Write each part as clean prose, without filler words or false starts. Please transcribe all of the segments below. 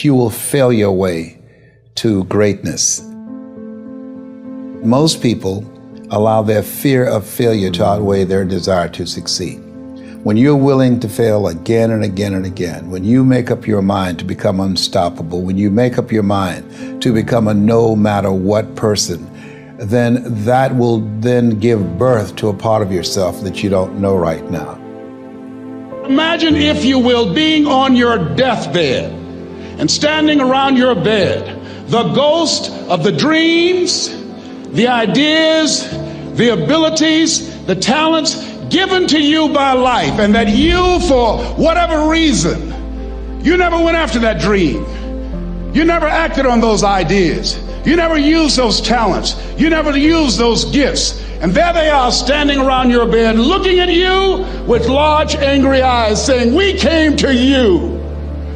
You will fail your way to greatness. Most people allow their fear of failure to outweigh their desire to succeed. When you're willing to fail again and again and again, when you make up your mind to become unstoppable, when you make up your mind to become a no matter what person, then that will then give birth to a part of yourself that you don't know right now. Imagine, if you will, being on your deathbed and standing around your bed, the ghost of the dreams, the ideas, the abilities, the talents given to you by life, and that you, for whatever reason, you never went after that dream. You never acted on those ideas. You never used those talents. You never used those gifts. And there they are standing around your bed looking at you with large angry eyes saying, "We came to you,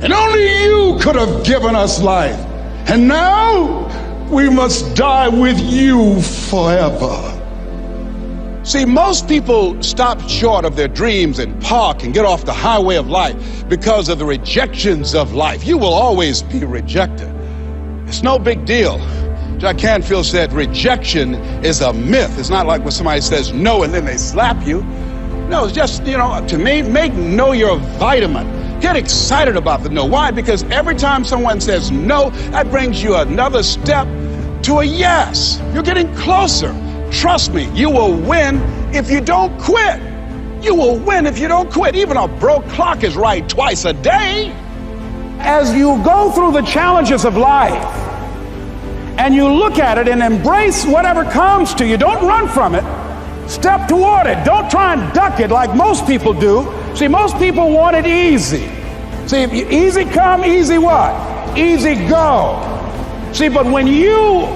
and only you could have given us life. And now we must die with you forever." See, most people stop short of their dreams and park and get off the highway of life because of the rejections of life. You will always be rejected. It's no big deal. Jack Canfield said rejection is a myth. It's not like when somebody says no and then they slap you. No, it's just, to me, make no your vitamin. Get excited about the no. Why? Because every time someone says no, that brings you another step to a yes. You're getting closer. Trust me, you will win if you don't quit. You will win if you don't quit. Even a broke clock is right twice a day. As you go through the challenges of life and you look at it and embrace whatever comes to you, don't run from it. Step toward it. Don't try and duck it like most people do. See, most people want it easy. See, if you, easy come, easy what? Easy go. See, but when you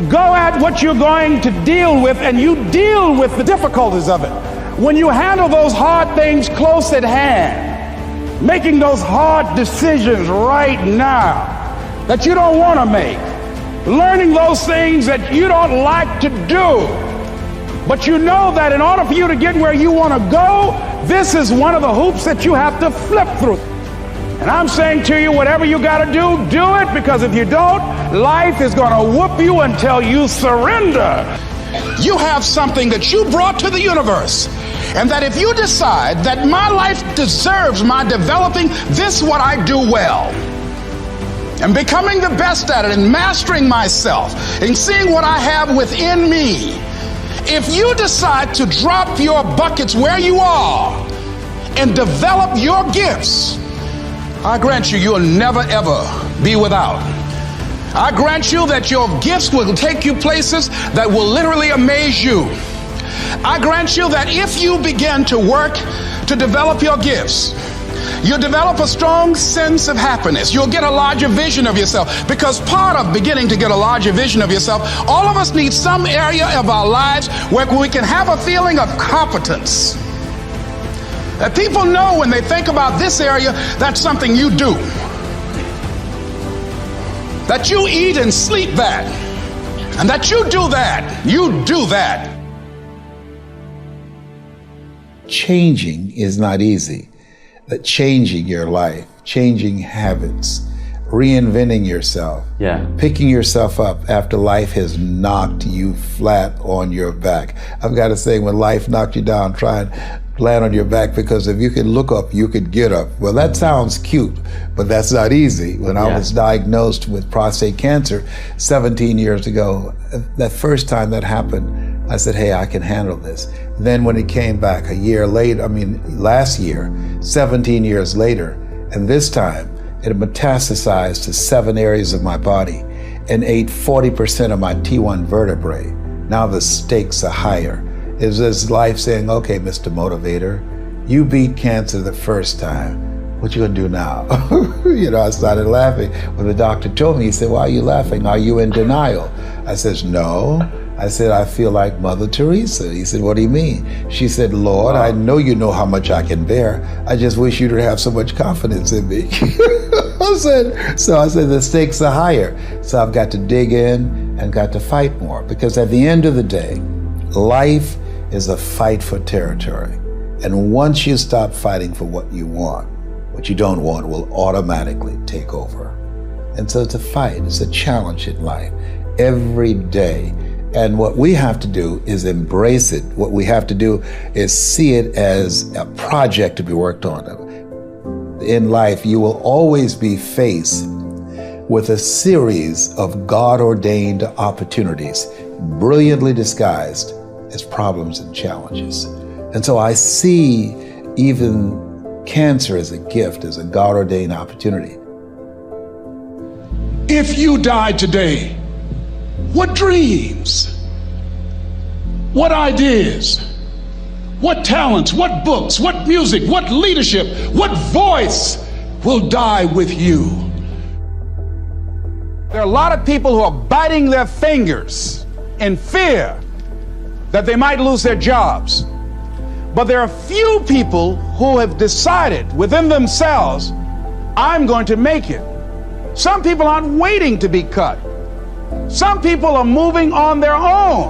go at what you're going to deal with and you deal with the difficulties of it, when you handle those hard things close at hand, making those hard decisions right now that you don't want to make, learning those things that you don't like to do, but you know that in order for you to get where you want to go, this is one of the hoops that you have to flip through. And I'm saying to you, whatever you got to do, do it, because if you don't, life is going to whoop you until you surrender. You have something that you brought to the universe, and that if you decide that my life deserves my developing this what I do well, and becoming the best at it, and mastering myself, and seeing what I have within me, if you decide to drop your buckets where you are and develop your gifts, I grant you, you'll never ever be without. I grant you that your gifts will take you places that will literally amaze you. I grant you that if you begin to work to develop your gifts, you'll develop a strong sense of happiness. You'll get a larger vision of yourself, because part of beginning to get a larger vision of yourself, all of us need some area of our lives where we can have a feeling of competence. That people know when they think about this area, that's something you do. That you eat and sleep that. And that you do that. You do that. Changing is not easy. That changing your life, changing habits, reinventing yourself, picking yourself up after life has knocked you flat on your back. I've got to say, when life knocked you down, try and land on your back, because if you could look up, you could get up. Well, that sounds cute, but that's not easy. When I was diagnosed with prostate cancer 17 years ago, that first time that happened, I said, hey, I can handle this. Then when it came back a year later, last year, 17 years later, and this time it metastasized to 7 areas of my body and ate 40% of my T1 vertebrae. Now the stakes are higher. It's this life saying, okay, Mr. Motivator, you beat cancer the first time. What you gonna do now? I started laughing. When the doctor told me, he said, why are you laughing? Are you in denial? I said, no. I said, I feel like Mother Teresa. He said, what do you mean? She said, Lord, I know you know how much I can bear. I just wish you to have so much confidence in me. I said, the stakes are higher. So I've got to dig in and got to fight more, because at the end of the day, life is a fight for territory. And once you stop fighting for what you want, what you don't want will automatically take over. And so it's a fight, it's a challenge in life every day. And what we have to do is embrace it. What we have to do is see it as a project to be worked on. In life, you will always be faced with a series of God-ordained opportunities, brilliantly disguised as problems and challenges. And so I see even cancer as a gift, as a God-ordained opportunity. If you died today, what dreams, what ideas, what talents, what books, what music, what leadership, what voice will die with you? There are a lot of people who are biting their fingers in fear that they might lose their jobs. But there are few people who have decided within themselves, I'm going to make it. Some people aren't waiting to be cut. Some people are moving on their own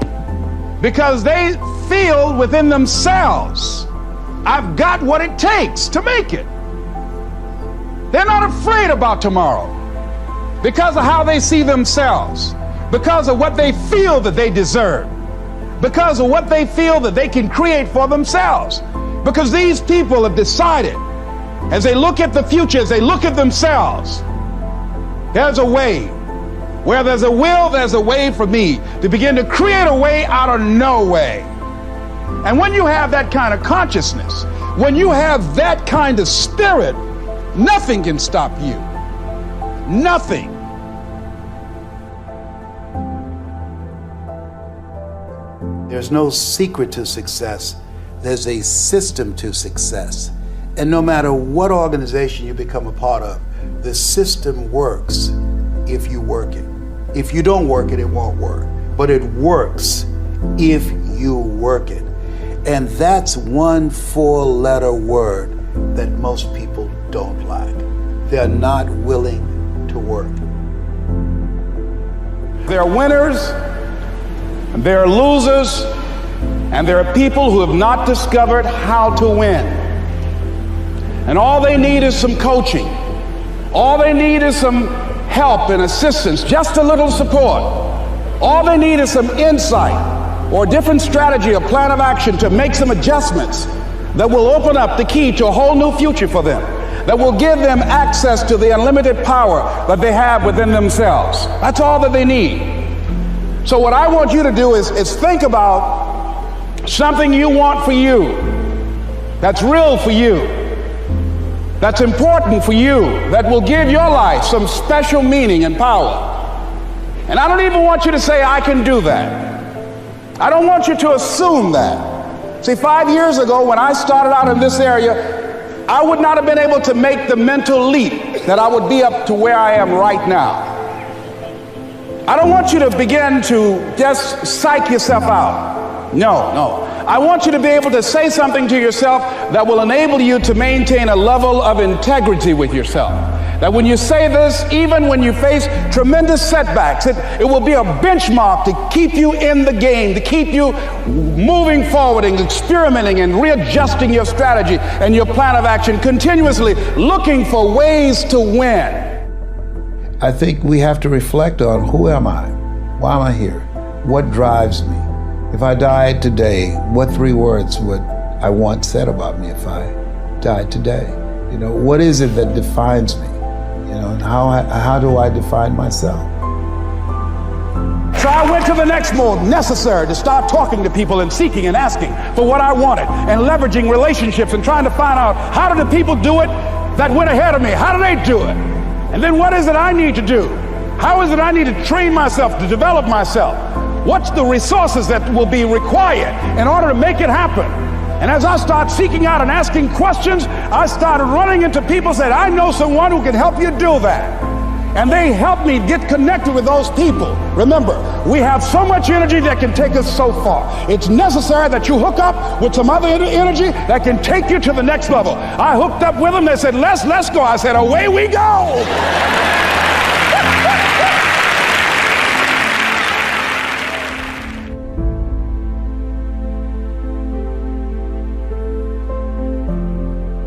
because they feel within themselves, I've got what it takes to make it. They're not afraid about tomorrow because of how they see themselves, because of what they feel that they deserve, because of what they feel that they can create for themselves. Because these people have decided, as they look at the future, as they look at themselves, there's a way. Where there's a will, there's a way for me to begin to create a way out of no way. And when you have that kind of consciousness, when you have that kind of spirit, nothing can stop you. Nothing. There's no secret to success. There's a system to success. And no matter what organization you become a part of, the system works if you work it. If you don't work it, it won't work. But it works if you work it. And that's one 4-letter word that most people don't like. They're not willing to work. There are winners, and there are losers, and there are people who have not discovered how to win. And all they need is some coaching. All they need is some help and assistance, just a little support. All they need is some insight or a different strategy, a plan of action to make some adjustments that will open up the key to a whole new future for them, that will give them access to the unlimited power that they have within themselves. That's all that they need. So what I want you to do is think about something you want for you, that's real for you, that's important for you, that will give your life some special meaning and power. And I don't even want you to say, I can do that. I don't want you to assume that. See, 5 years ago when I started out in this area, I would not have been able to make the mental leap that I would be up to where I am right now. I don't want you to begin to just psych yourself out. No. I want you to be able to say something to yourself that will enable you to maintain a level of integrity with yourself. That when you say this, even when you face tremendous setbacks, it will be a benchmark to keep you in the game, to keep you moving forward and experimenting and readjusting your strategy and your plan of action, continuously looking for ways to win. I think we have to reflect on, who am I? Why am I here? What drives me? If I died today, what 3 words would I want said about me if I died today? You know, what is it that defines me? You know, and how do I define myself? So I went to the next mode necessary to start talking to people and seeking and asking for what I wanted and leveraging relationships and trying to find out, how do the people do it that went ahead of me? How do they do it? And then what is it I need to do? How is it I need to train myself, to develop myself? What's the resources that will be required in order to make it happen? And as I start seeking out and asking questions, I started running into people who said, I know someone who can help you do that. And they helped me get connected with those people. Remember, we have so much energy that can take us so far. It's necessary that you hook up with some other energy that can take you to the next level. I hooked up with them. They said, let's go. I said, away we go.